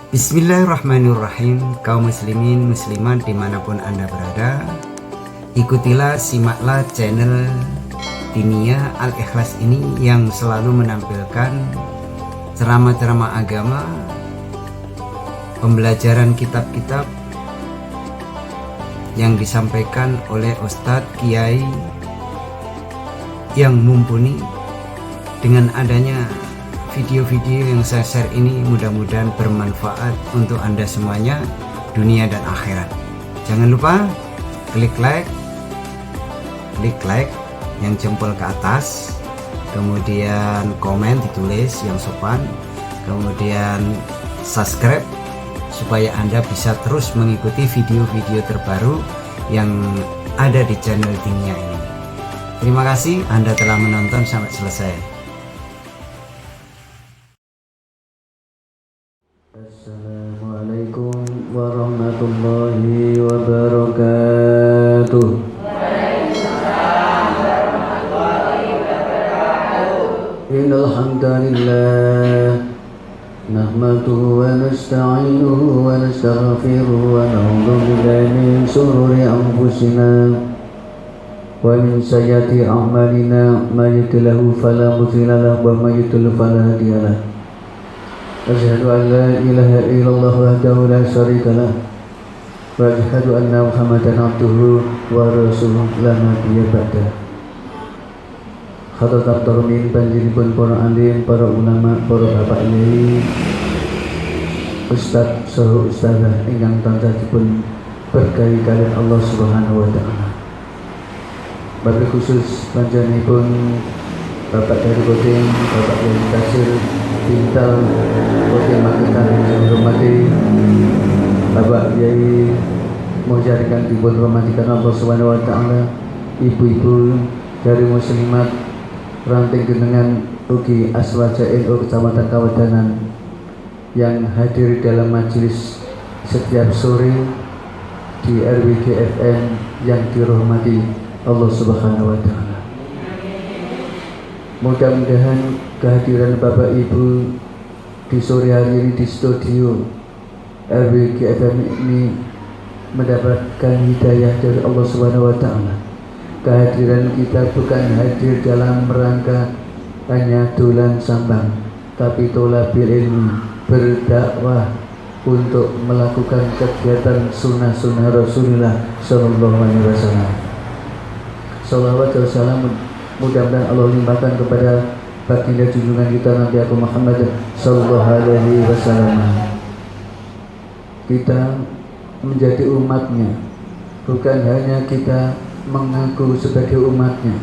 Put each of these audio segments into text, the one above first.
Bismillahirrahmanirrahim. Kaum muslimin muslimat dimanapun Anda berada, ikutilah, simaklah channel Diniyah Al-Ikhlas ini yang selalu menampilkan ceramah-ceramah agama, pembelajaran kitab-kitab yang disampaikan oleh Ustadz Kiai yang mumpuni. Dengan adanya video-video yang saya share ini mudah-mudahan bermanfaat untuk Anda semuanya, dunia dan akhirat. Jangan lupa klik like yang jempol ke atas, kemudian komen ditulis yang sopan, kemudian subscribe supaya Anda bisa terus mengikuti video-video terbaru yang ada di channel Diniyah ini. Terima kasih Anda telah menonton sampai selesai. Assalamualaikum warahmatullahi wabarakatuh. Innal hamdalillah nahmaduhu wa nasta'inuhu wa nastaghfiruhu wa na'udzu billahi min shururi anfusina wa min sayyiati a'malina may yahdihillahu fala mudilla lahu wa may yudlil fala hadiya lahu. أشهد أن لا إله إلا الله وحده لا شريك له وأشهد أن محمدا عبده ورسوله لا نبي بعده. Khadat termin panjenengan para alim, para ulama, para bapak kiai, ustaz saha ustazah ingkang tansah dipun berkahi kalian Allah Subhanahu wa taala. Wabil khusus panjenenganipun Bapak dari Koding, Bapak dari Kasir, Bintal, Koding Makikan yang hormati, Bapak Kiai Mujarikan dipun hormatikan Allah Subhanahu wa taala, ibu-ibu dari muslimat ranting genengan ugi Aswaja NU Kecamatan Kawadanan yang hadir dalam majelis setiap sore di RWGFN yang dirahmati Allah Subhanahu wa taala. Mudah-mudahan kehadiran Bapak Ibu di sore hari ini di studio RWGFM ini mendapatkan hidayah dari Allah Subhanahu wa taala. Kehadiran kita bukan hadir dalam rangka hanya dolan sambang, tapi tholabil ilmi, berdakwah untuk melakukan kegiatan sunnah-sunnah Rasulullah sallallahu alaihi wasallam. Shalawat dan salam mudah-mudahan Allah limpahkan kepada baginda junjungan kita Nabi Muhammad sallallahu alaihi wasallam. Kita menjadi umatnya, bukan hanya kita mengaku sebagai umatnya,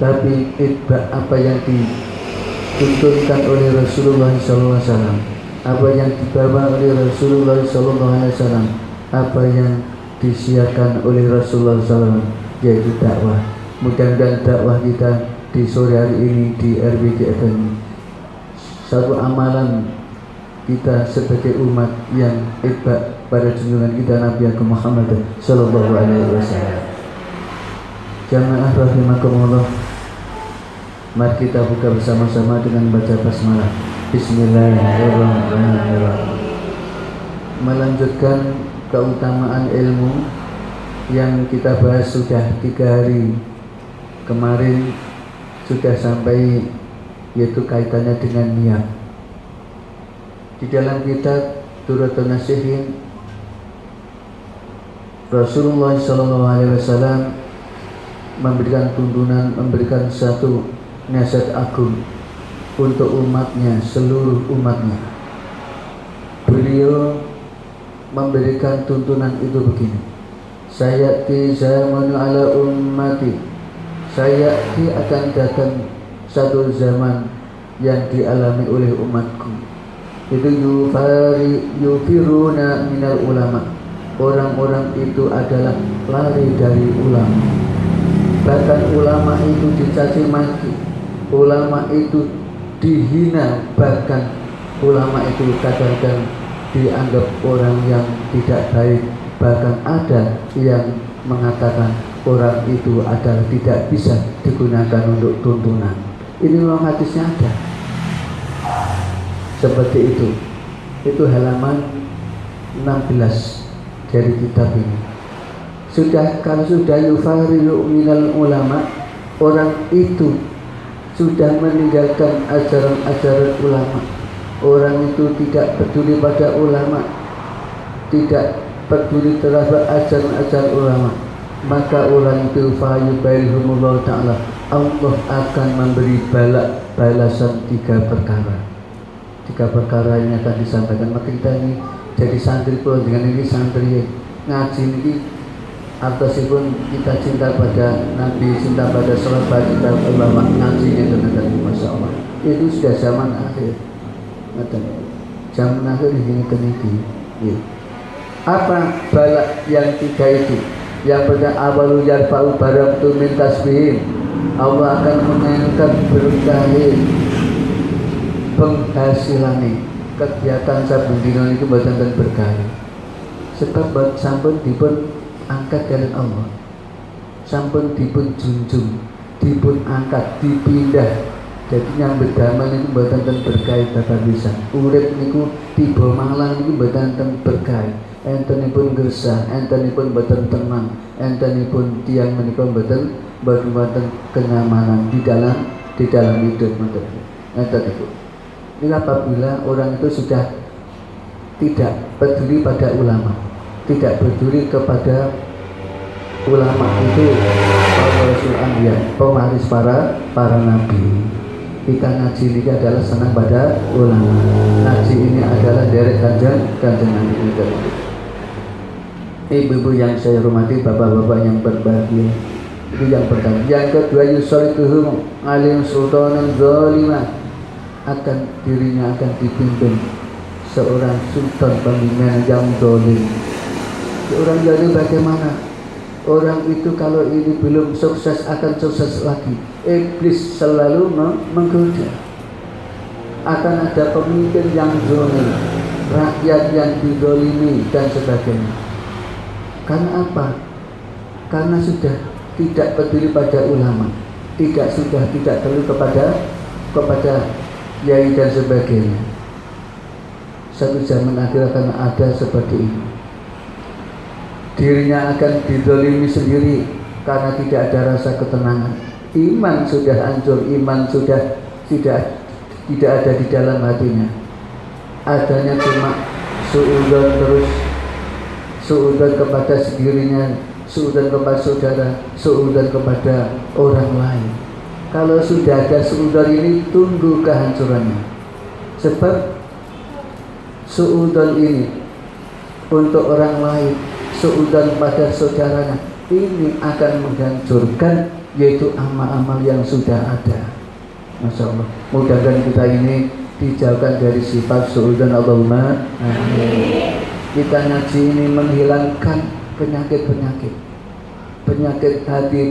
tapi apa yang dituntunkan oleh Rasulullah sallallahu alaihi wasallam, apa yang dibawa oleh Rasulullah sallallahu alaihi wasallam, apa yang disiarkan oleh Rasulullah sallallahu alaihi wasallam, yaitu dakwah. Mudah-mudahan dakwah kita di sore hari ini di RWGFN satu amalan kita sebagai umat yang ibadah pada junjungan kita Nabi Muhammad sallallahu alaihi wasallam. Jamaah rahimakumullah, mari kita buka bersama-sama dengan baca basmalah. Bismillahirrahmanirrahim. Melanjutkan keutamaan ilmu yang kita bahas sudah 3 hari kemarin, sudah sampai, yaitu kaitannya dengan niat. Di dalam kitab Duratul Nasihin, Rasulullah sallallahu alaihi wasallam memberikan tuntunan, memberikan satu nasihat agung untuk umatnya, seluruh umatnya. Beliau memberikan tuntunan itu begini: sayati zamanu ala ummati, saya akan datang satu zaman yang dialami oleh umatku, itu yufiruna minal ulama, orang-orang itu adalah lari dari ulama. Bahkan ulama itu dicaci maki, ulama itu dihina, bahkan ulama itu kadang-kadang dianggap orang yang tidak baik. Bahkan ada yang mengatakan orang itu adalah tidak bisa digunakan untuk tuntunan. Ini memang hadisnya ada seperti itu. itu halaman 16 dari kitab ini. Kalau sudah yufarilu minal ulama, orang itu sudah meninggalkan ajaran-ajaran ulama. Orang itu tidak peduli pada ulama, tidak peduli terhadap ajaran-ajaran ulama, maka orang itu fayubailhumullah ta'ala, Allah akan memberi balasan 3 perkara. 3 perkara ini akan disampaikan. Maka kita ini jadi santri pun dengan ini santri ngaji ini artosipun kita cinta pada Nabi, cinta pada sahabat, cinta ulama, ngaji itu nanti masya Allah. Itu sudah zaman akhir. Zaman akhir di sini keniki. Ya. Apa balak yang 3 itu? Yang pertama awalu yarfa'u barakatu min tasbihim, Allah akan mengangkat berkah penghasilan kegiatan saben dina niku mboten ten berkah. Sebab sampun dipun angkat dari Allah, sampun dipun junjung, dipun angkat, dipindah. Jadi yang berdamai niku mboten ten berkah bakal bisa. Urip niku tiba malang niku mboten ten berkah. Entenipun gersah, entenipun boten tenang, entenipun tiang menika boten kenyamanan di dalam hidup enten itu. Ini apabila orang itu sudah tidak peduli pada ulama, tidak peduli kepada ulama itu para rasul anbiya, pewaris para nabi. Kita ngaji ini adalah senang pada ulama. Ngaji ini adalah derek kanjeng Nabi itu. Ibu-ibu yang saya hormati, bapak-bapak yang berbahagia, itu yang pertama. Yang kedua, yusolikuhum alim sultanan zalimah, dirinya akan dipimpin seorang sultan pemimpin yang zalim. Orang zalim bagaimana? Orang itu kalau ini belum sukses akan sukses lagi. Iblis selalu menggoda. Akan ada pemimpin yang zalim, rakyat yang dizalimi dan sebagainya. Karena apa? Karena sudah tidak peduli pada ulama, tidak peduli kepada yai dan sebagainya. Satu zaman akhir akan ada seperti ini. Dirinya akan dizalimi sendiri karena tidak ada rasa ketenangan. Iman sudah hancur, iman sudah tidak ada di dalam hatinya. Adanya cuma suudzon terus, suudzon kepada sendirinya, suudzon kepada saudara, suudzon kepada orang lain. Kalau sudah ada suudzon ini, tunggu kehancurannya. Sebab suudzon ini untuk orang lain, suudzon pada saudaranya, ini akan menghancurkan yaitu amal-amal yang sudah ada. Masya Allah. Mudah-mudahan kita ini dijauhkan dari sifat suudzon. Allahumma amin. Kita ngaji ini menghilangkan penyakit hati,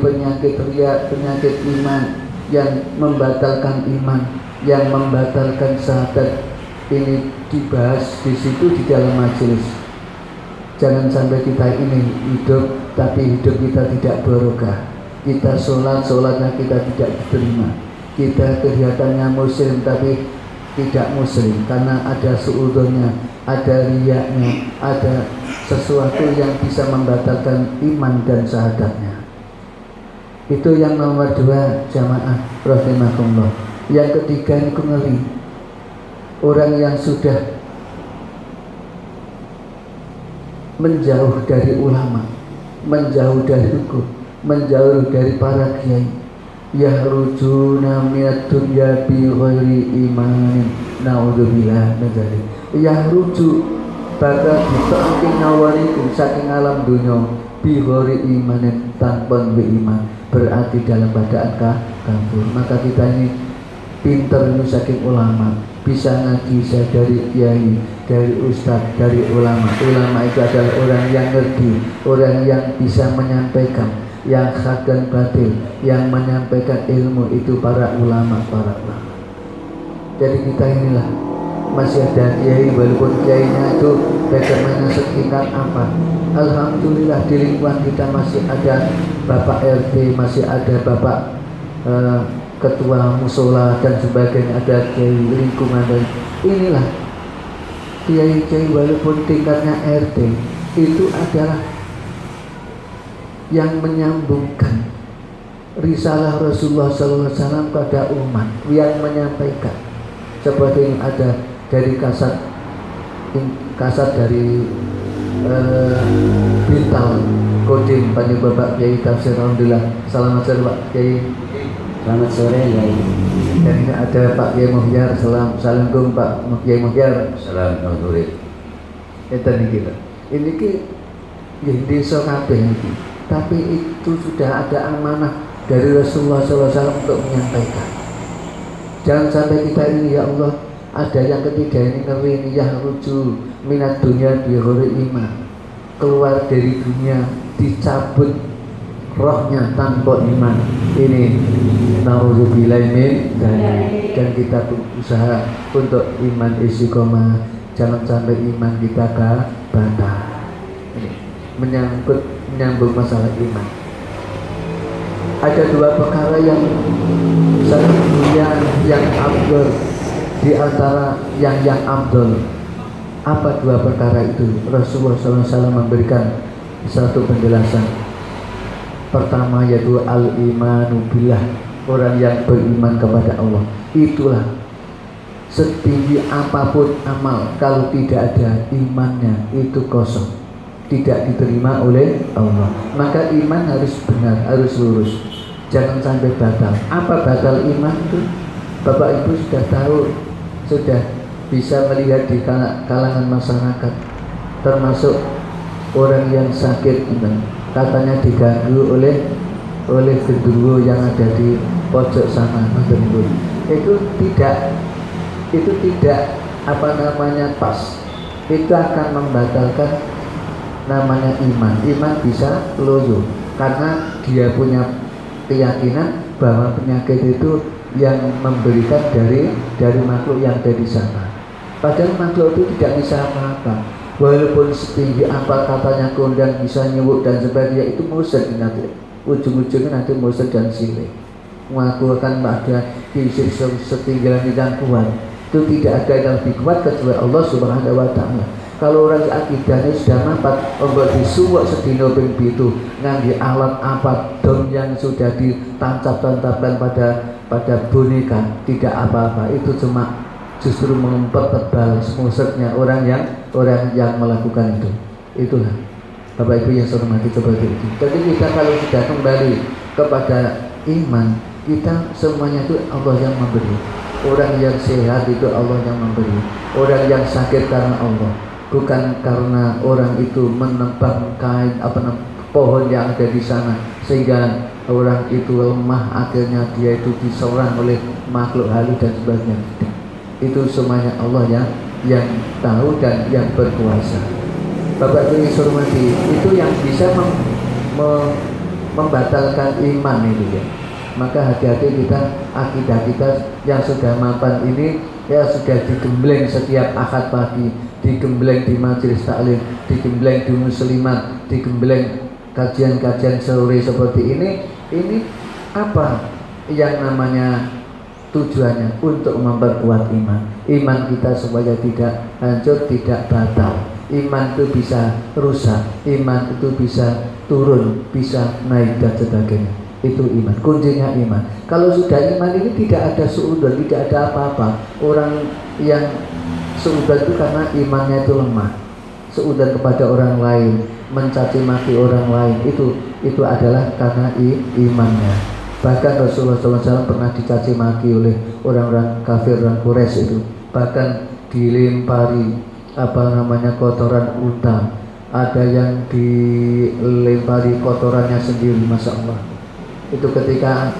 penyakit riya, penyakit iman yang membatalkan iman, yang membatalkan syahadat. Ini dibahas di situ di dalam majelis. Jangan sampai kita ini hidup tapi hidup kita tidak barokah. Kita sholatnya kita tidak diterima. Kita kelihatannya muslim tapi tidak muslim karena ada suudzonnya, ada riyaknya, ada sesuatu yang bisa membatalkan iman dan syahadatnya. Itu yang nomor 2, jamaah rahimakumullah. Yang ketiga ini ngeri. Orang yang sudah menjauh dari ulama, menjauh dari hukum, menjauh dari para kiai, yahrujuna minad dunya bi ghairi imanin, naudzubillah min dzalik. Yahruju bakal saking ngawariku saking alam dunya bi ghairi imanin, tanpa beriman, berarti dalam keadaan kafir. Maka kita ini pinter ini saking ulama, bisa ngaji saya dari kiai, dari ustadz, dari ulama. Ulama itu adalah orang yang ngerti, orang yang bisa menyampaikan yang hak dan batil, yang menyampaikan ilmu itu para ulama. Jadi kita inilah masih ada kiai, walaupun kiainya itu bagaimana setingkat apa. Alhamdulillah di lingkungan kita masih ada bapak RT, masih ada bapak ketua musola dan sebagainya, ada kiai lingkungan. Dan inilah kiai-kiai walaupun tingkatnya RT itu adalah yang menyambungkan risalah Rasulullah SAW pada umat, yang menyampaikan. Seperti yang ada dari kasat dari Bintal Kodim pada Bapak Kiai Tafsir. Alhamdulillah. Selamat sore Pak Kiai. Selamat sore ya. Dan ini ada Pak Kiai Muhyar. Assalamualaikum Pak Kiai Muhyar. Assalamualaikum. Itu nih kita. Ini ki desa kabeh iki. Tapi itu sudah ada amanah dari Rasulullah SAW untuk menyampaikan. Jangan sampai kita ini, ya Allah, ada yang ketiga ini ngeri, ya ruju minat dunia bihuri iman, keluar dari dunia dicabut rohnya tanpa iman. Ini naudzubillah min, dan kita berusaha untuk iman istiqomah. Jangan sampai iman kita batal. Menyambung masalah iman. Ada dua perkara yang sangat mulia, yang afdal di antara yang afdal. Apa dua perkara itu? Rasulullah SAW memberikan satu penjelasan. Pertama yaitu al-imanu billah, orang yang beriman kepada Allah. Itulah setinggi apapun amal, kalau tidak ada imannya itu kosong, tidak diterima oleh Allah. Maka iman harus benar, harus lurus, jangan sampai batal. Apa batal iman itu? Bapak Ibu sudah tahu, sudah bisa melihat di kalangan masyarakat, termasuk orang yang sakit, katanya diganggu oleh genderuwo yang ada di pojok sana. Itu tidak apa namanya pas. Itu akan membatalkan namanya iman. Iman bisa loyo karena dia punya keyakinan bahwa penyakit itu yang memberikan dari makhluk yang ada di sana. Padahal makhluk itu tidak bisa apa-apa. Walaupun setinggi apa katanya kondang bisa nyebut dan sebagainya, itu musyrik nanti. Ujung-ujungnya nanti musyrik dan syirik. Mengaku akan ada kisir setinggian yang kuat. Itu tidak ada yang lebih kuat kecuali Allah Subhanahu wa Ta'ala. Kalau orang akidahnya sudah mapat, membuat disuwak sedino ping pitu ngangge alat apa dom yang sudah ditancap-tancapkan pada boneka, tidak apa-apa. Itu cuma justru mempertebal musyiknya orang yang melakukan itu. Itulah Bapak Ibu yang saya hormati, seperti itu. Jadi kita kalau sudah kembali kepada iman, kita semuanya itu Allah yang memberi. Orang yang sehat itu Allah yang memberi. Orang yang sakit karena Allah, bukan karena orang itu menebang kain pohon yang ada di sana sehingga orang itu lemah, akhirnya dia itu diserang oleh makhluk halus dan sebagainya. Itu semuanya Allah yang tahu dan yang berkuasa. Bapak Ibu yang saya hormati, itu yang bisa membatalkan iman itu ya. Maka hati-hati kita, akidah kita yang sudah mapan ini ya sudah digembleng setiap akad pagi, digembleng di majelis taklim, digembleng di muslimat, digembleng kajian-kajian sore seperti ini apa yang namanya tujuannya? Untuk memperkuat iman kita supaya tidak hancur, tidak batal. Iman itu bisa rusak, iman itu bisa turun, bisa naik dan sebagainya. Itu iman, kuncinya iman. Kalau sudah iman ini tidak ada suudzon, tidak ada apa-apa. Orang yang suudzon itu karena imannya itu lemah, suudzon kepada orang lain, mencaci maki orang lain, itu adalah karena imannya. Bahkan Rasulullah SAW pernah dicaci maki oleh orang-orang kafir, orang Quraisy itu. Bahkan dilempari kotoran unta. Ada yang dilempari kotorannya sendiri, Masya Allah. Itu ketika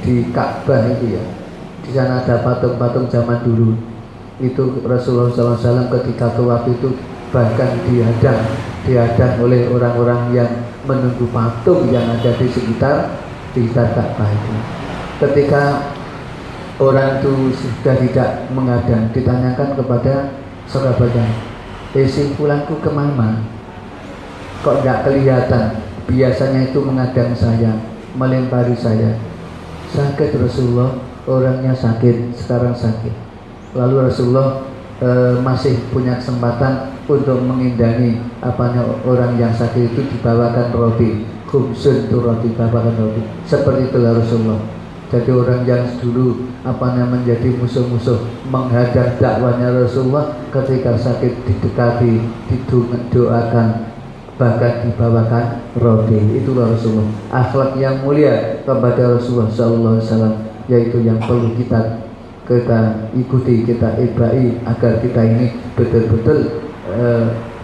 di Ka'bah itu ya, di sana ada patung-patung zaman dulu. Itu Rasulullah SAW ketika tawaf itu bahkan dihadang oleh orang-orang yang menunggu patung yang ada di sekitar Ka'bah itu. Ketika orang itu sudah tidak menghadang, ditanyakan kepada sahabatnya, simpulanku kemana? Kok nggak kelihatan? Biasanya itu menghadang saya, melempari saya. Sakit Rasulullah, orangnya sakit, sekarang sakit. Lalu Rasulullah masih punya kesempatan untuk mengindangi orang yang sakit itu dibawakan roti, khubsun itu roti, dibawakan roti. Seperti itulah Rasulullah. Jadi orang yang dulu menjadi musuh-musuh menghadang dakwanya Rasulullah, ketika sakit didekati, didoakan, bahkan dibawakan roti. Itulah Rasulullah. Akhlak yang mulia kepada Rasulullah Sallallahu Alaihi Wasallam, yaitu yang perlu kita ikuti, kita ibai, agar kita ini betul-betul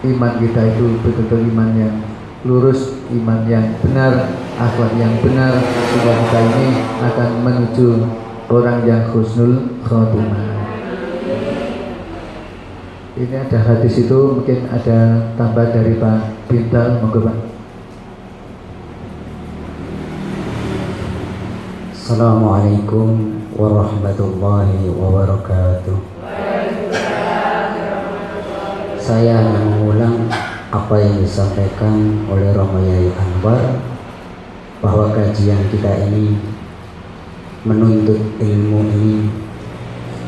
iman kita itu betul-betul iman yang lurus, iman yang benar, akhlak yang benar, sehingga kita ini akan menuju orang yang husnul khotimah. Ini ada hadis itu, mungkin ada tambah dari Pak Bintal, monggo Pak. Assalamualaikum warahmatullahi wabarakatuh. Saya hanya mengulang apa yang disampaikan oleh Romo Yai Anwar, bahwa kajian kita ini menuntut ilmu ini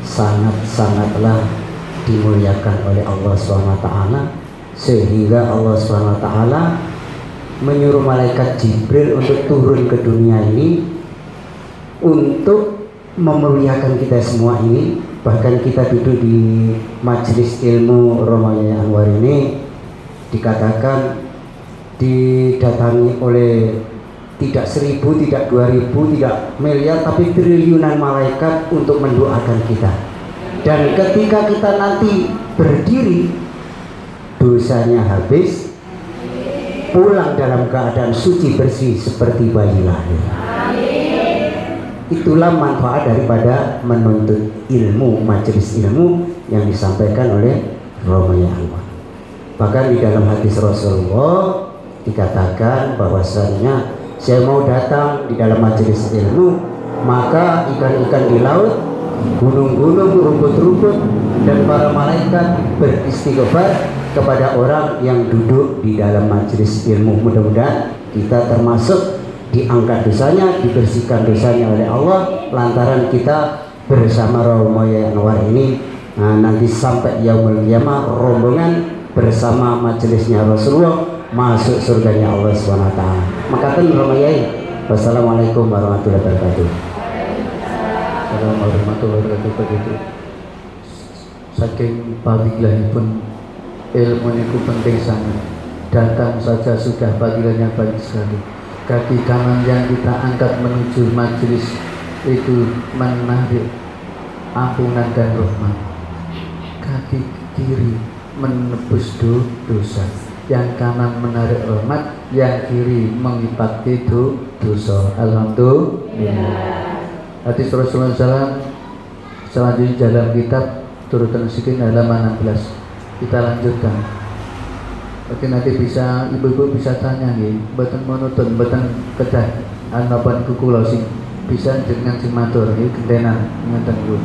sangat-sangatlah dimuliakan oleh Allah SWT, sehingga Allah SWT menyuruh malaikat Jibril untuk turun ke dunia ini untuk memuliakan kita semua ini. Bahkan kita duduk di majelis ilmu Romo Yai Anwar ini dikatakan didatangi oleh tidak 1000, tidak 2000, tidak miliar, tapi triliunan malaikat untuk mendoakan kita. Dan ketika kita nanti berdiri, dosanya habis, pulang dalam keadaan suci bersih seperti bayi lahir. Itulah manfaat daripada menuntut ilmu, majelis ilmu yang disampaikan oleh Romo Yai Anwar. Bahkan di dalam hadis Rasulullah dikatakan bahwasanya saya mau datang di dalam majelis ilmu, maka ikan-ikan di laut, gunung-gunung, rumput-rumput, dan para malaikat beristighfar kepada orang yang duduk di dalam majelis ilmu. Mudah-mudahan kita termasuk diangkat dosanya, dibersihkan dosanya oleh Allah lantaran kita bersama Romo Yai Anwar ini. Nanti sampai yaumul qiyamah rombongan bersama majelisnya Rasulullah masuk surganya Allah SWT. Makatan Romo Yai. Wassalamualaikum warahmatullahi wabarakatuh. Assalamualaikum warahmatullahi wabarakatuh. Saking fadilahipun ilmu itu penting sangat. Datang saja sudah fadilahnya banyak sekali. Kaki kanan yang kita angkat menuju majelis itu menarik ampunan dan rahmat. Kaki kiri menebus dosa, yang kanan menarik rahmat, yang kiri mengipati dosa. Alhamdulillah. Hadis Rasulullah SAW selanjutnya dalam kitab Turutan Sikin halaman 16. Kita lanjutkan. Oke, nanti bisa ibu-ibu bisa tanya nih, mboten monoton, mboten kedah anopan kuku sing bisa dengan sing matur nggih gentenan ngoten niku.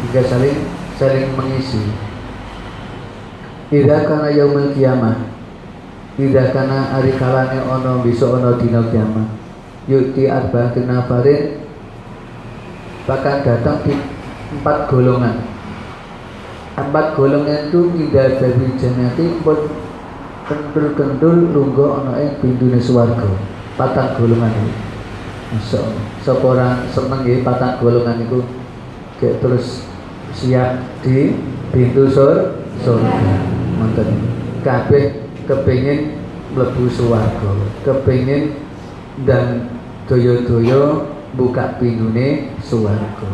Jika saling mengisi. Idza kana yaumul qiyamah, idza kana ari kalane ana besok ana dina kiamat, yuti arba'atin nafarin, bahkan datang di 4 golongan. 4 golongan itu tidak dari jannati pun kentul-kentul lungguh ana ing pintune swarga. 4 golongan iki. Sapa ora seneng nggih 4 golongan iku gek terus siap di pintu surga. Mantap. Kabeh kepengin mlebu swarga, kepengin dan doyo-doyo buka pintune swarga.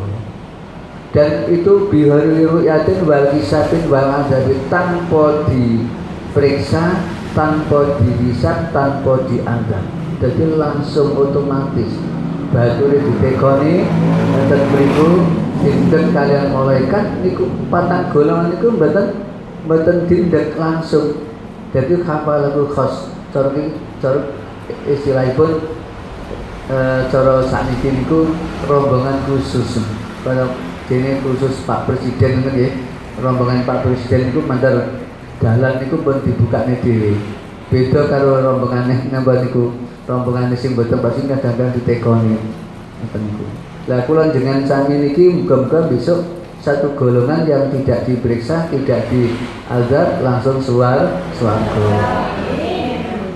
Dan itu bihari ru'yatin wal kisabin wal azabi, tanpa diperiksa, tanpa dihisab, tanpa dianggap. Jadi langsung otomatis baturi ditekoni enten mriku dinten kalian malaikat niku 4 golongan niku mboten dindet langsung. Jadi khafalahu khas cara istilahipun cara sakniki niku rombongan khusus. Kalau dene khusus Pak Presiden ngoten nggih. Rombongan Pak Presiden niku mandar dalan niku pun dibukane dhewe. Beda karo rombongane nambah niku. Rombongane sing mboten pasti kadang-kadang ditekoni ngoten niku. Lah kula jenengan sami niki muga-muga besok satu golongan yang tidak diperiksa, tidak diazab, langsung swarga.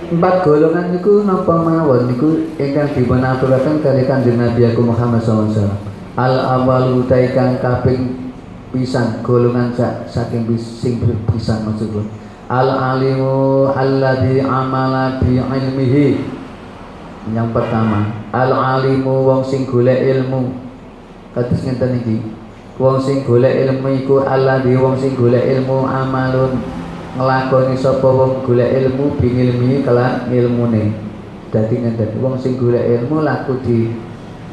Empat golongan niku napa mawon niku ingkang dipun aturaken kali Kanjeng Nabi Muhammad SAW. Al awal utai kang kaping pisan golongan saking sing pisan maksudipun. Al alimu alladzi amala bi ilmihi. Yang pertama, al alimu wong sing golek ilmu. Kados ngenten iki. Wong sing golek ilmu iku alladzi wong sing golek ilmu amalun nglakoni sapa wong golek ilmu bingilmi kelan ilmune. Dadi ngenten wong sing golek ilmu laku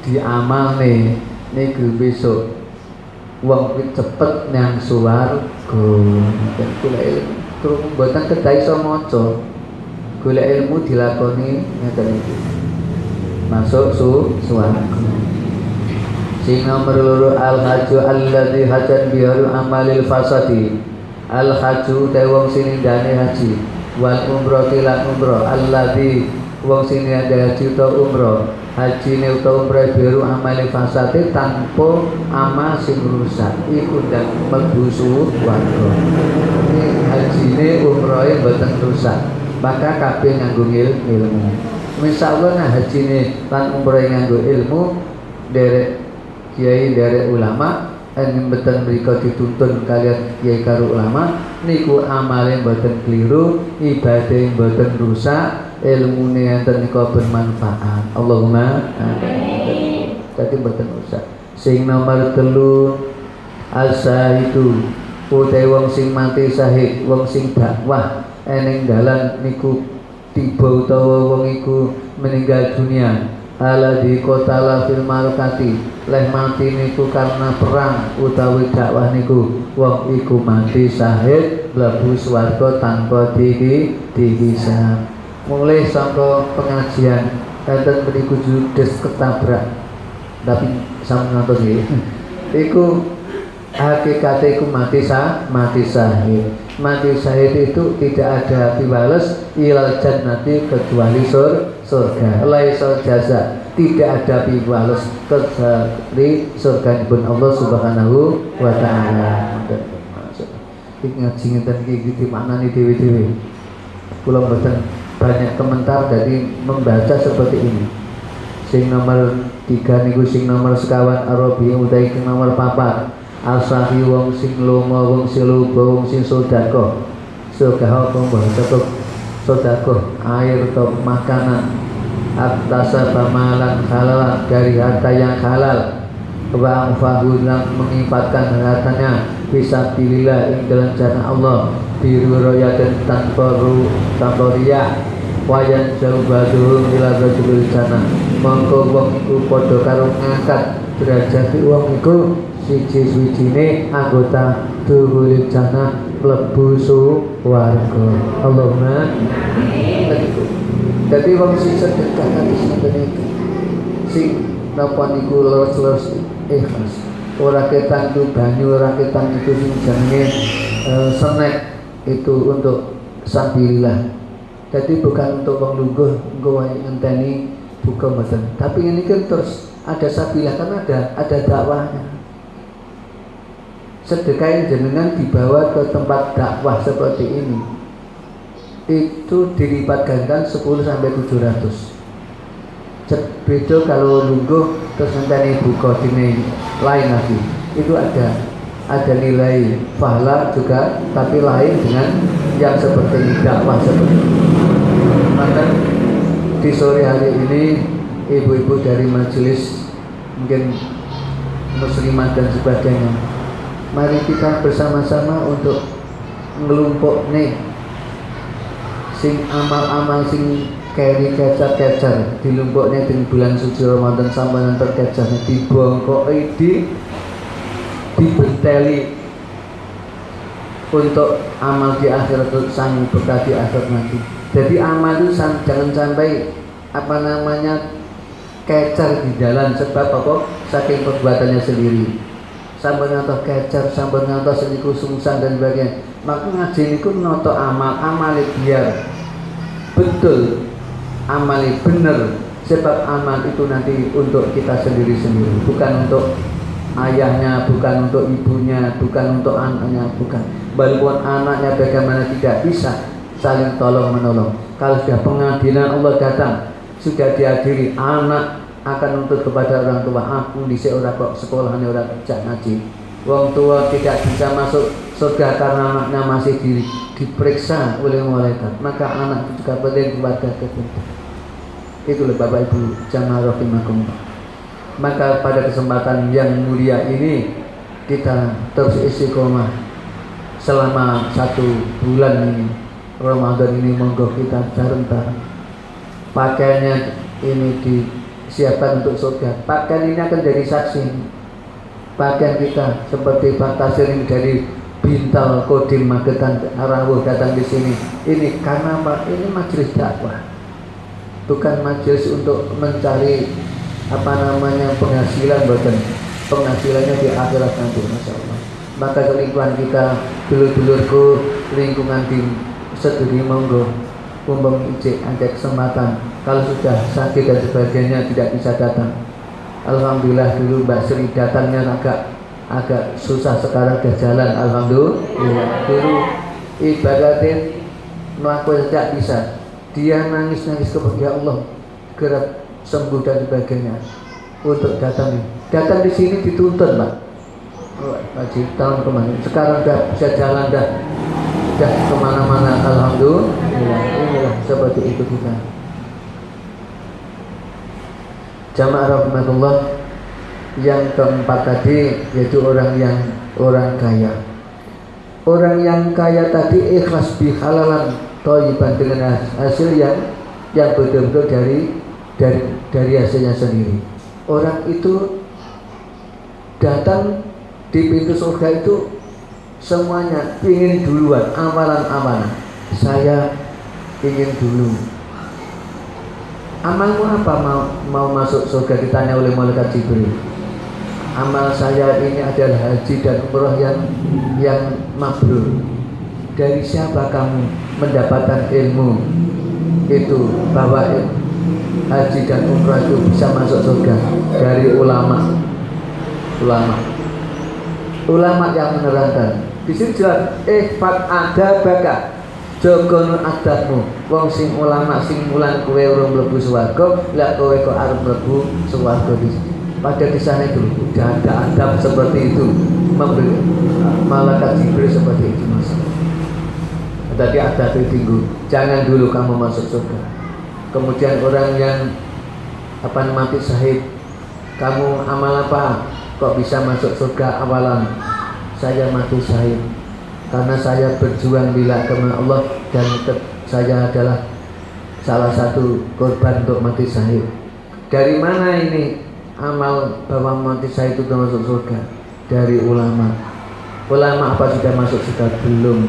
diamalne niku besok wong cepet nang swarga. Nek golek ilmu terus mboten kedah iso maca. Golek ilmu dilakoni ngeten iki. Masuk swarga. Sing nomor loro al haju alladzi hajan biharu amalil fasadi. Al haju te wong sing nindani haji wal umrah lan umrah alladzi wong sing nindani haji ta umrah haji ne utawa umrah biharu amalil fasadi tanpa amal sing rusak iku ndak mlebu swarga. Hajine umrahe mboten rusak maka kabeh nganggo ilmu. Misalnya nah hajine lan umrahe nganggo ilmu derek kiai derek ulama yen mboten mriko dituntun kalian kiai karo ulama niku amale mboten kliru, ibadah mboten rusak, ilmune enten nika bermanfaat. Allahumma amin. Dadi mboten rusak. Sing nomor 3 as-syahidu utahe wong sing mati syahid, wong sing dakwah eneng dalan niku tiba utawa wong iku meninggal dunia. Aladzi qatala fil markati leh mati niku karena perang utawi dakwah niku wong iku mati syahid mlebu swarga tanpa dihisab. Mulai saka pengajian enten mriku judes ketabrak tapi sampun nonton iki. Iku hakikate iku mati syahid. Mati syahid itu tidak ada piwales ilal jannati kecuali surga. Laisa jaza, tidak ada piwales kecuali surga pun Allah Subhanahu wa taala. Iki ngaji ngeten iki dimaknani dhewe-dhewe. Kula mboten banyak komentar dari membaca seperti ini. Sing nomor 3 niku sing nomor sekawan Arabi utawi nomor 4 asahi wong sing lomo wong sing luba wong sing sedekah. Sedekah apa bahasa sedekah air atau makanan atas bamalan halal dari harta yang halal wa fahulan mengifatkan hartanya bisa pilihlah ing dalam jalan Allah biruroyatin tanpa riya wayan jauh baduhum ila rajulil jannah mongko wong iku padha karo ngangkat derajat wong iku siji-sijine anggota tuhulil jannah mlebu swarga. Allahumma amin. Dadi wong sing sedekah kados ngene iki sing napa niku leres-leres ikhlas ora ketan itu banyu ora ketan itu sing jenenge senek itu untuk sabilillah. Jadi bukan untuk wong lungguh engko wae ngenteni buka mboten. Tapi ini kan terus ada sabilillah kan ada dakwahnya. Sedekah yang jenengan dibawa ke tempat dakwah seperti ini itu dilipat gandakan 10 sampai 700. Beda kalau lungguh terus ngenteni buka dine lain lagi. Itu ada nilai pahala juga tapi lain dengan yang seperti ini dakwah seperti ini. Maka di sore hari ini ibu-ibu dari majelis mungkin muslimat dan sebagainya, mari kita bersama-sama untuk ngelumpuk nih sing amal-amal sing keri kecar-kecar dilumpuknya di bulan suci Ramadan sampai nanti kecarnya dibongkok dibenteli untuk amal di akhirat sang berkah di akhirat nanti. Jadi amal itu jangan sampai kecar di jalan sebab apa? Saking perbuatannya sendiri. Sampai ngantos kecar, sampai ngantos niku sungsan dan sebagainya. Maka ngaji niku noto amal biar betul, amal bener. Sebab amal itu nanti untuk kita sendiri-sendiri, bukan untuk ayahnya, bukan untuk ibunya, bukan untuk anaknya, bukan. Walaupun anaknya bagaimana tidak bisa saling tolong menolong. Kalau sudah pengadilan Allah datang, sudah dihadiri, anak akan nuntut kepada orang tua, aku dhisik ora kok sekolahnya ora kerja ngaji. Wong tua tidak bisa masuk surga karena anaknya masih diperiksa oleh malaikat. Maka anak itu juga penting, keluarga penting. Itulah Bapak Ibu jamaah rahimakumullah. Maka pada kesempatan yang mulia ini kita terus istiqomah selama 1 bulan ini, Ramadan ini. Monggo kita bareng-bareng pakaiannya ini disiapkan untuk surga. Pakaian ini akan jadi saksi. Pakaian kita seperti Pak Tasir ini dari Bintal Kodim Magetan Rawuh datang di sini. Ini karena apa? Ini majelis dakwah, bukan majelis untuk mencari penghasilan, bukan. Penghasilannya di akhirat nanti, masya Allah. Maka lingkungan kita, dulur-dulurku, lingkungan di seduri, monggo umpam ijek ada kesempatan, kalau sudah sakit dan sebagainya tidak bisa datang. Alhamdulillah dulu Mbak Sri datangnya agak susah, sekarang sudah jalan. Alhamdulillah. Dulu ibadatin melakukan tidak bisa, dia nangis-nangis kepada Allah, gerak sembuh dan sebagainya untuk datang di sini dituntut, Pak. Haji tahun kemarin, sekarang sudah bisa jalan, dah kemana-mana. Alhamdulillah. Inilah seperti itu kita. Jamaah rahmatullah, yang keempat tadi yaitu orang kaya. Orang yang kaya tadi ikhlas bihalalan thayyiban, dengan hasil yang betul-betul dari hasilnya sendiri. Orang itu datang di pintu surga itu semuanya ingin duluan, amalan-amalan. Saya ingin dulu. Amalmu apa mau masuk surga? Ditanya oleh malaikat Jibril. Amal saya ini adalah haji dan umroh yang mabrur. Dari siapa kamu mendapatkan ilmu itu, bahwa haji dan umroh itu bisa masuk surga? Dari ulama yang menerangkan. Di sini jelas, ihfad adabaka, jogono adabmu. Wong sing ulama sing mulang kowe urung mlebu swarga, lek kowe kok arep mlebu swarga. Pada kisah itu udah ada adab seperti itu, memberi malaikat Jibril seperti itu, Mas. Tadi ada tinggu, jangan dulu kamu masuk surga. Kemudian orang yang mati syahid, kamu amal apa kok bisa masuk surga? Awalan, saya mati syahid karena saya berjuang bila karena Allah, dan saya adalah salah satu korban untuk mati syahid. Dari mana ini amal bahwa mati syahid itu masuk surga? Dari ulama. Ulama apa sudah masuk surga? Belum.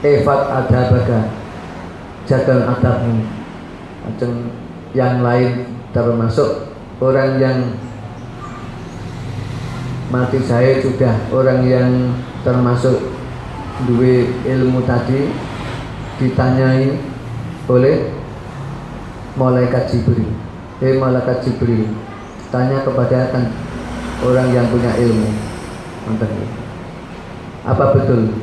Ifat adabaka, jagal adabmu. Yang lain termasuk orang yang mati syahid sudah, orang yang termasuk duwe ilmu tadi, ditanyai oleh malaikat Jibril. Malaikat Jibril tanya kepada orang yang punya ilmu, apa betul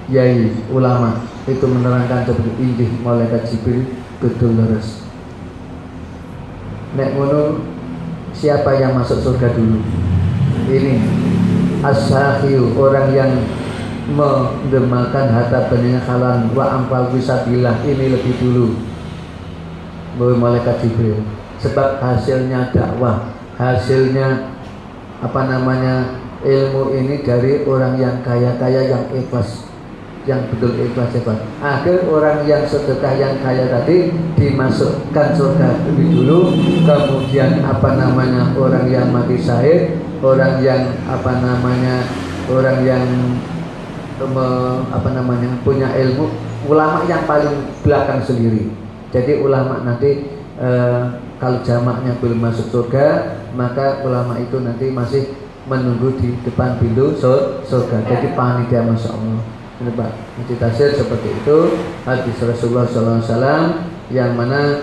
yai ulama itu menerangkan seperti ini? Malaikat Jibril, betul leres. Nek ngono, siapa yang masuk surga dulu? Ini as-sakhiyu, orang yang mendemakan harta peninggalan wa ampal wisabilah, ini lebih dulu bahwa malaikat Jibril. Sebab hasilnya dakwah, hasilnya ilmu ini dari orang yang kaya-kaya, yang ikhlas, yang betul ikhlas. Akhir orang yang sedekah yang kaya tadi dimasukkan surga lebih dulu. Kemudian orang yang mati syahid, orang yang orang yang punya ilmu, ulama yang paling belakang sendiri. Jadi ulama nanti kalau jamaknya belum masuk surga, maka ulama itu nanti masih menunggu di depan pintu surga. Jadi panitia, masya Allah. Ini Pak Haji Tasir seperti itu, hadis Rasulullah SAW, yang mana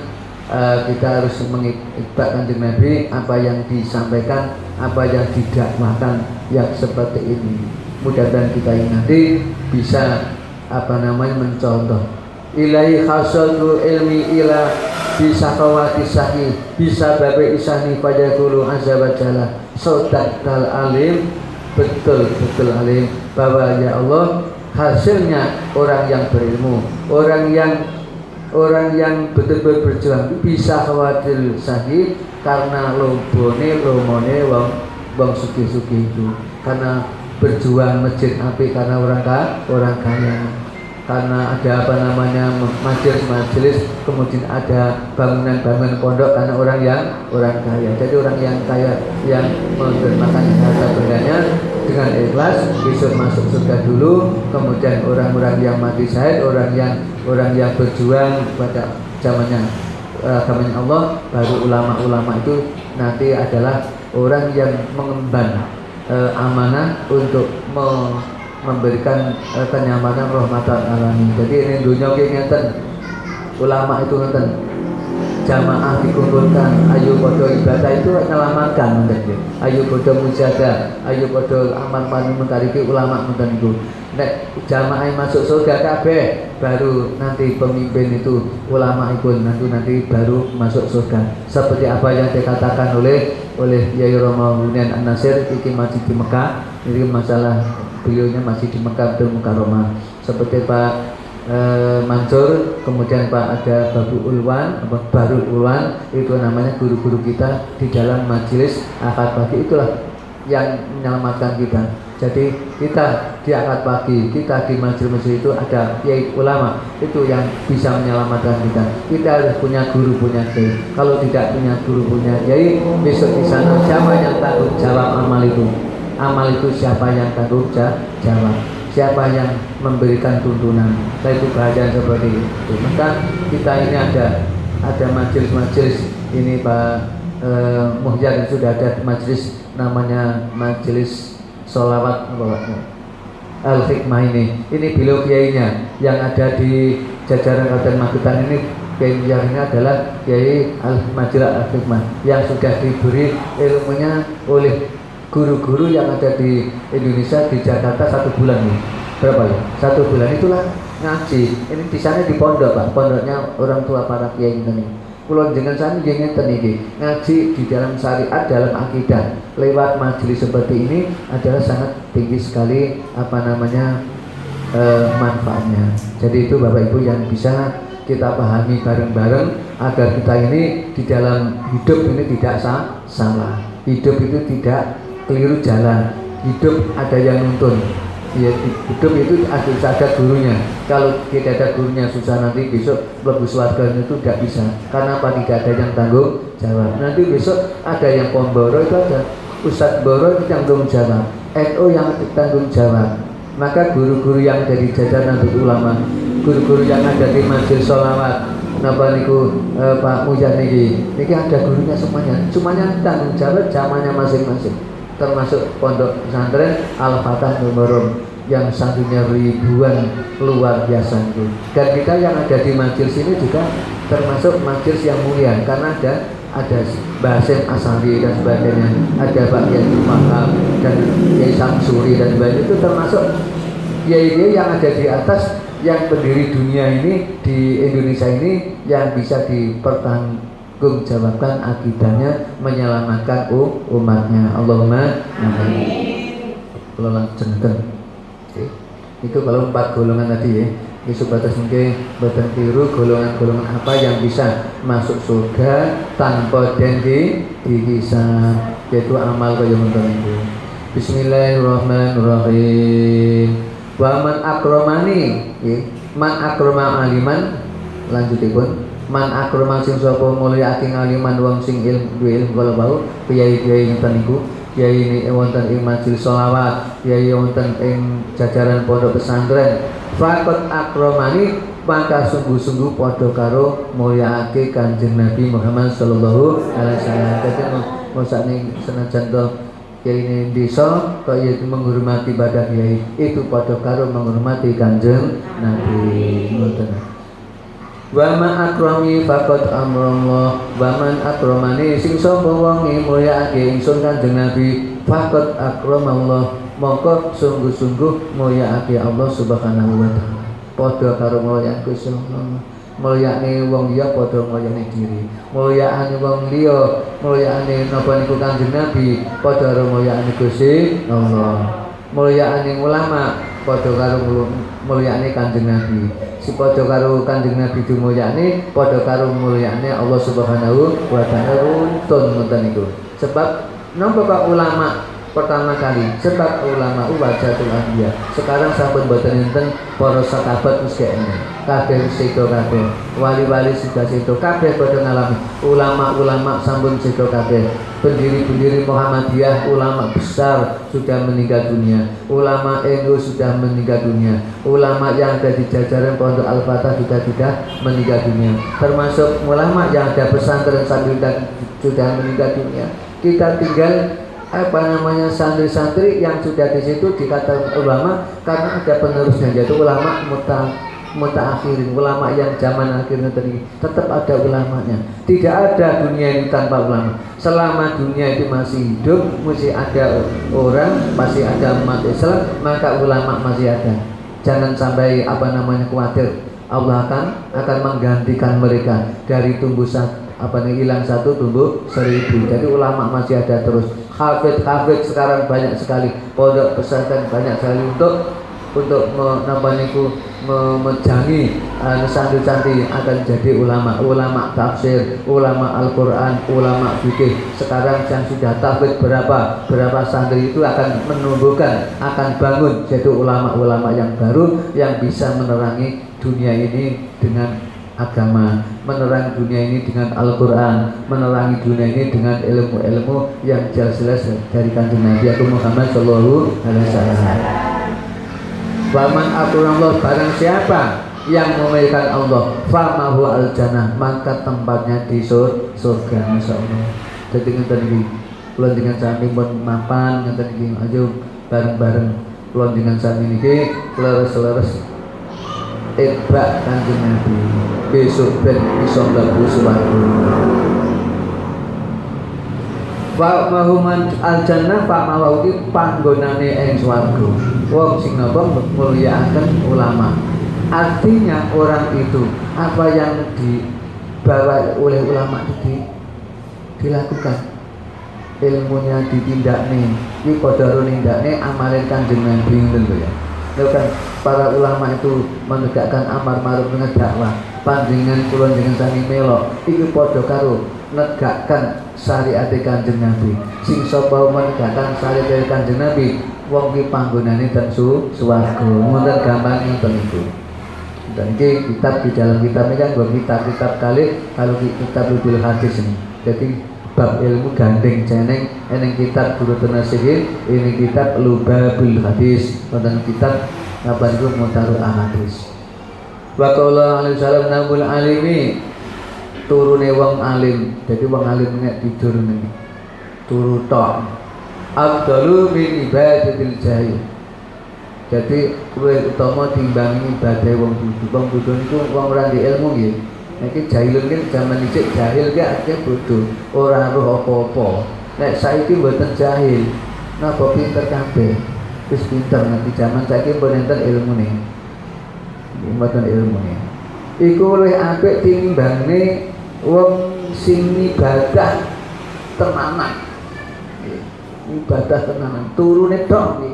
kita harus mengikut Kanjeng Nabi, apa yang disampaikan, apa yang didakwahkan yang seperti ini. Mudah-mudahan kita ini nanti bisa mencontoh. Ilahi khasatu ilmi ila bisa kawati sahih bisa babi isani fajaqulu azza wa jalla sodakal alim, betul-betul alim, bahwa ya Allah hasilnya orang yang berilmu, orang yang betul-betul berjuang bisa khawatir sahih karena lomone wong suki-suki itu, karena berjuang masjid api karena orang kaya, karena ada majelis, kemudian ada bangunan pondok karena orang kaya. Jadi orang yang kaya yang menerjemahkan harta bendanya dengan ikhlas besok masuk surga dulu, kemudian orang-orang yang mati syahid, orang yang berjuang pada zamannya Allah, baru ulama-ulama itu nanti adalah orang yang mengemban amanah untuk memberikan kenyamanan rahmatan alamin. Jadi ini dunia ngeten, ulama itu ngeten, jamaah dikumpulkan, ayo podo ibadah itu nyelamatkan ngeten. Ayo podo mujadah, ayo podo amal paling mentariki ulama ngeten itu. Nek jamaah masuk surga kabeh, baru nanti pemimpin itu ulama itu nanti baru masuk surga. Seperti apa yang dikatakan oleh Yai Roma Hunian An-Nasir iki masih di Mekah. Ini masalah beliaunya masih di Mekah Abdul Mukarramah. Seperti Pak Mansur, kemudian Pak ada Baru Ulwan, itu namanya guru-guru kita di dalam majelis akad pagi, itulah yang menyelamatkan kita. Jadi kita di akad pagi, kita di majelis itu ada kiai ulama, itu yang bisa menyelamatkan kita. Kita harus punya guru, punya kiai. Kalau tidak punya guru, punya kiai, besok di sana siapa yang tanggung jawab amal itu? Amal itu siapa yang tanggung jawab? Siapa yang memberikan tuntunan? Nah, itu bahaya seperti itu. Maka kita ini ada majelis ini Pak Muhjar, sudah ada majelis namanya majelis sholawat Al-Hikmah ini beliau kiainya yang ada di jajaran Kabupaten Magetan ini. Kiai ini adalah Kiai Al-Majra Al-Hikmah yang sudah diberi ilmunya oleh guru-guru yang ada di Indonesia, di Jakarta 1 bulan nih. Berapa ya? 1 bulan itulah ngaji. Ini di sana di pondok Pak, pondoknya orang tua para kiai ini. Kulon dengan sana ngeten iki, ngaji di dalam syariat, dalam akidah lewat majelis seperti ini adalah sangat tinggi sekali manfaatnya. Jadi itu Bapak Ibu yang bisa kita pahami bareng-bareng agar kita ini di dalam hidup ini tidak salah. Hidup itu tidak keliru jalan. Hidup ada yang nuntun. Ya, hidup itu ada gurunya. Kalau tidak ada gurunya susah, nanti besok lebih swarga itu tidak bisa. Karena apa? Tidak ada yang tanggung jawab. Nanti besok ada yang pemboro, itu ada Ustadz Boro itu tanggung jawab, NU yang tanggung jawab. Maka guru-guru yang ada di jajaran ulama, guru-guru yang ada di majelis sholawat, napa niku Pak Mujah niki ada gurunya semuanya tanggung jawab zamannya masing-masing. Termasuk pondok pesantren Al-Fatah Numarum yang santrinya ribuan, luar biasa itu. Dan kita yang ada di majelis ini juga termasuk majelis yang mulia, karena ada Basim Asari dan sebagainya, ada Pak Yai Maham dan Yai Samsuri dan sebagainya. Itu termasuk Yai yang ada di atas, yang pendiri dunia ini di Indonesia ini, yang bisa dipertanggungjawabkan akidahnya, menyelamatkan umatnya. Allahumma amin. Kalau langsung itu kalau 4 golongan tadi ya, itu sebatas mungkin badan biru, golongan-golongan apa yang bisa masuk surga tanpa dihisab, yaitu amal kaya mengkono itu. Bismillahirrahmanirrahim. Wa man akramani, man akrama aliman, lanjutipun man akrama sing sapa mulya ing aliman wong sing ilmu kala wau, kiai-kiai ngeten niku. Kiai ini wonten ing majelis sholawat, kiai wonten ing jajaran pondok pesantren, faqat akramani, maka sungguh-sungguh padha karo mulyaake Kanjeng Nabi Muhammad sallallahu alaihi wasallam. Dadi mosane senajan to kiai ini desa kaya menghormati ibadah kiai, itu padha karo menghormati Kanjeng Nabi. Ngoten. Wa man akrami faqad amrallah. Wa man akramani sing sapa wong mulyakake ingsun Kanjeng Nabi faqad akramallah. Mongko sungguh-sungguh mulyakake Allah Subhanahu wa taala. Padha karo mulyakake Gusti Allah. Mulyakane wong liya padha mulyakane diri. Mulyakane wong liya, mulyakane napa niku Kanjeng Nabi padha karo mulyakane Gusti Allah. Mulyakane ulama padha karo mulyakane Kanjeng Nabi. Si padha karo Kanjeng Nabi dimulyakne padha karo mulyakane Allah Subhanahu wa taala runtun ngoten niku. Sebab napa kok ulama pertama kali sebab ulama wajatul anbiya. Sekarang sampun boten enten para sahabat wis kene. Kabeh sedo kabeh. Wali-wali sudah sedo kabeh padha ngalami. Ulama-ulama sampun sedo kabeh. Pendiri-pendiri Muhammadiyah ulama besar sudah meninggal dunia. Ulama NU sudah meninggal dunia. Ulama yang ada di jajaran Pondok Al-Fatah juga sudah meninggal dunia. Termasuk ulama yang ada pesantren sudah meninggal dunia. Kita tinggal santri-santri yang sudah di situ dikatakan ulama karena ada penerusnya, yaitu ulama mutaakhirin, ulama yang zaman akhirnya tadi tetap ada ulamanya. Tidak ada dunia ini tanpa ulama. Selama dunia itu masih hidup, masih ada orang, masih ada umat Islam, maka ulama masih ada. Jangan sampai khawatir. Allah akan menggantikan mereka dari tumbuh hilang satu tumbuh 1000. Jadi ulama masih ada terus. Hafid sekarang banyak sekali, pondok pesantren banyak sekali untuk memejangi santri-santri akan jadi ulama tafsir, ulama Al-Quran, ulama fikih. Sekarang yang sudah tafsir berapa santri itu akan menumbuhkan, akan bangun jadi ulama-ulama yang baru yang bisa menerangi dunia ini dengan agama, menerangi dunia ini dengan Al-Quran, menerangi dunia ini dengan ilmu-ilmu yang jelas-jelas dari Kanjeng Nabi Muhammad Sallallahu Alaihi Wasallam. Waman akramahu, barang siapa yang memuliakan Allah, famahu al-jannah, maka tempatnya di surga. Masya Allah. Jadi ngeten iki, kula dengan sami pun mapan ngeten iki, ayo bareng-bareng kula dengan sami niki leres-leres Ibak Kanjeng Nabi besok ben iso mlebu swarga. Wa mahuman al-jannah fa mawuki panggonane ing swarga. Wong sing napa mulyakaken ulama. Artinya orang itu apa yang dibawa oleh ulama itu dilakukan. Ilmunya ditindakne, iki padha karo nindakne amale Kanjeng Nabi ngoten ya. Kan para ulama itu menegakkan amar ma'ruf dengan dakwah. Panjenengan kula jenengan sami melok iki padha karo negakkan syariat Kanjeng Nabi. Sing sapa menegakkan syariat Kanjeng Nabi, wong ki panggonane ten swarga. Ngoten gampang ngoten niku. Dan iki kitab di dalam kitab ini kan dua kitab kali kalau kitab Ulul Hadis ini. Jadi bab ilmu gandeng jeneng eneng kitab Durratun Nasihin, ini kitab Lubabul Hadis, dan kitab apa itu Mutarul Ahadis. Wa qala alaihi salam nabul alimi, turune wong alim. Jadi wong alim nek tidur niki turu tok afdalu min ibadatil jahil. Jadi luwih utama timbangi ibadah wong bodho. Wong bodho niku wong ora ndek ilmu nggih. Nek jahilun kan zaman dhisik jahil ki artine bodho, ora roh apa-apa. Nek saiki mboten jahil, napa pinter kabeh. Wis pinter nanti zaman saiki mboten enten ilmune. Mboten ilmune. Iku luwih apik tinimbangane wong sing ibadah tenanan. Ibadah tenanan, turune tok iki.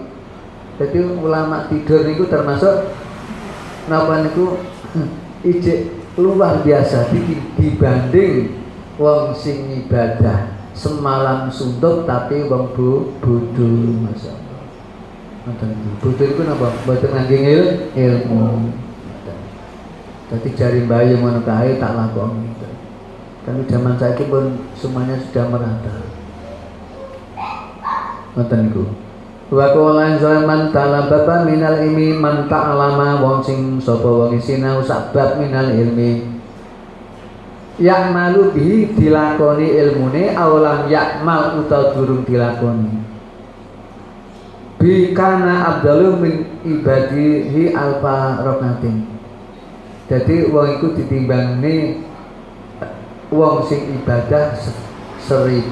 Jadi ulama tidur niku termasuk napa niku ijek luar biasa dibanding wong sing ibadah semalam suntuk tapi wong bodho. Masyaallah. Ngoten iki. Bodho iku napa? Mboten ngangge ilmu. Dadi jari mbayu ngono kae tak lakoni. Kan zaman saiki pun semuanya sudah merata. Ngoten niku. Wa qala zaman talababa minal ilmi man ta'lama, wong sing sapa wong sinau sabab minal ilmi ya'malu bihi, dilakoni ilmune awalam ya'mal utawa durung dilakoni. Bi kana abdalu min ibadihi alfa rakatin, Jadi wong iku ditimbangane wong sing ibadah 1000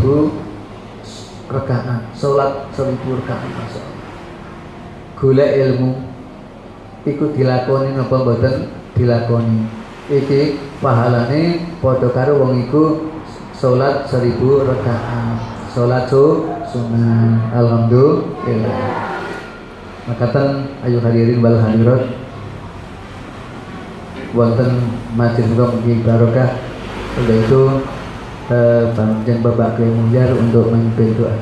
rakaat, salat 1000 rakaat masyaallah. Golek ilmu iku dilakoni napa mboten dilakoni. Iki pahalane padha karo wong iku salat 1000 rakaat, salat sunnah. Alhamdulillah. Makaten ayu hadirin wal hadirat wonten majelis mugi barokah. Oleh itu panjenengan Bapak Kiai Mulyar untuk memimpin doa.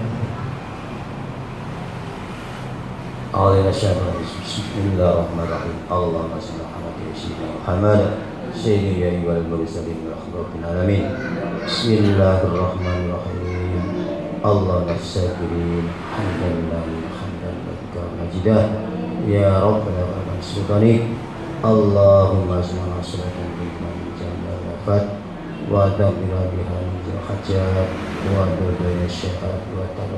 Bismillahirrahmanirrahim. Allahumma shalli ala sayyidina Muhammad sayyidina wal mursalin wa akhrabil alamin. Bismillahirrahmanirrahim. Allahumma sabirin hamdan majidah ya rabbana wa sultani. Allahumma salli ala sayyidina Muhammad wa ta'ala biha min hajat wa dunya syafaat wa ta'ala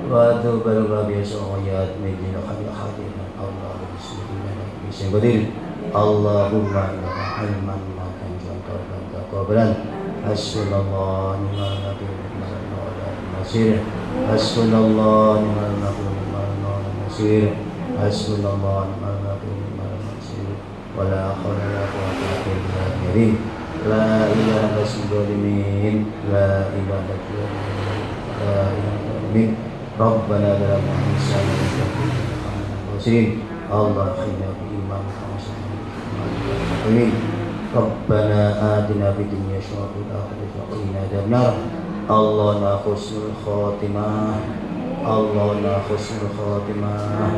wa tubalugha bi syawayat min hadir Allah bismillahirrahmanirrahim. Allahumma innaka ilman ma tanzalun taqabbalan hasbunallahu wa ni'mal wakeel hasbunallahu wa ni'mal wakeel hasbunallahu wa ni'mal wakeel wa la hawla wa la quwwata illa billah. La ilaha illallah la ilaha illallah Rabbana dalamna insana muslimin Allah khina bi iman amin. Rabbana atina fid dunya hasanatan wa fil akhirati hasanah. Allahna husnul khatimah. Allahna husnul khatimah.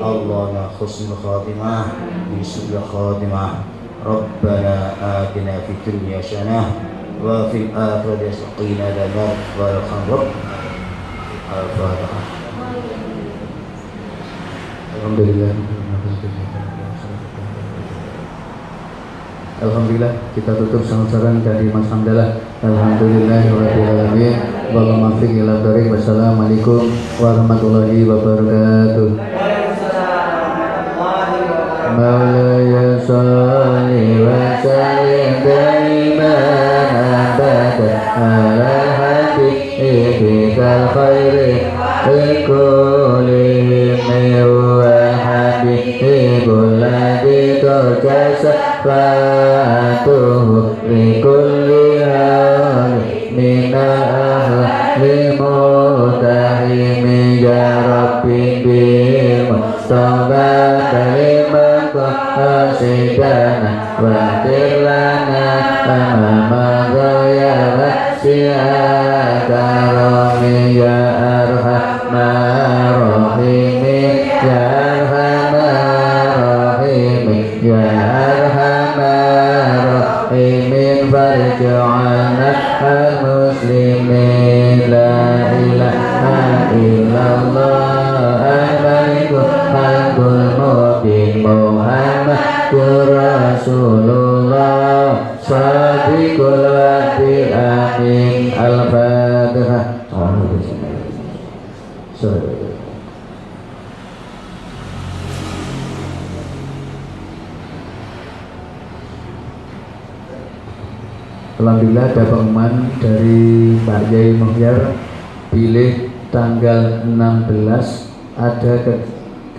Allahna husnul khatimah. Bismil khatimah. Rabbana atina fid dunya hasanah wa fil akhirati hasanah wa qina Al-Fatihah. Alhamdulillah. Alhamdulillah, kita tutup salam dari Mas Hamdalah. Alhamdulillahirabbil alamin. Wallahumma fiq ila thariq. Wassalamualaikum warahmatullahi wabarakatuh. Maulaya sholli wa sallim daiman abada ala habibikal khairi likulihim wa habibul ladhi terjasa fatuhu likulli hal minal ahli mutahimi ya rabbi bil mustafa kalimat qasidana wa tirlana amama gaya siakarami ya arhamar rahimi ya arhamar rahimi ya arhamar rahimin farja'ana al-muslimin la ilaha illallah al-malikul haqqul mubin Muhammadur Rasulullah Sadiqul wa'di amin. Al-Fatihah. Alhamdulillah ada pengumuman dari Pak Yai Muhyar pilih tanggal 16 ada ke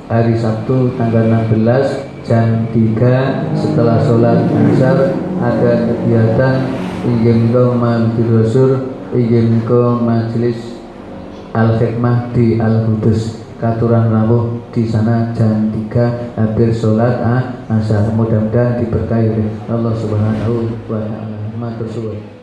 hari Sabtu tanggal 16 jam 3 setelah sholat asar ada kegiatan ingin ke Madrasah ingin ke majelis Al-Hikmah di Al-Qudus Katuran Rawuh di sana jam 3 habis sholat asar. Mudah-mudahan diberkahi oleh Allah Subhanahu wa Ta'ala. Matur suwun.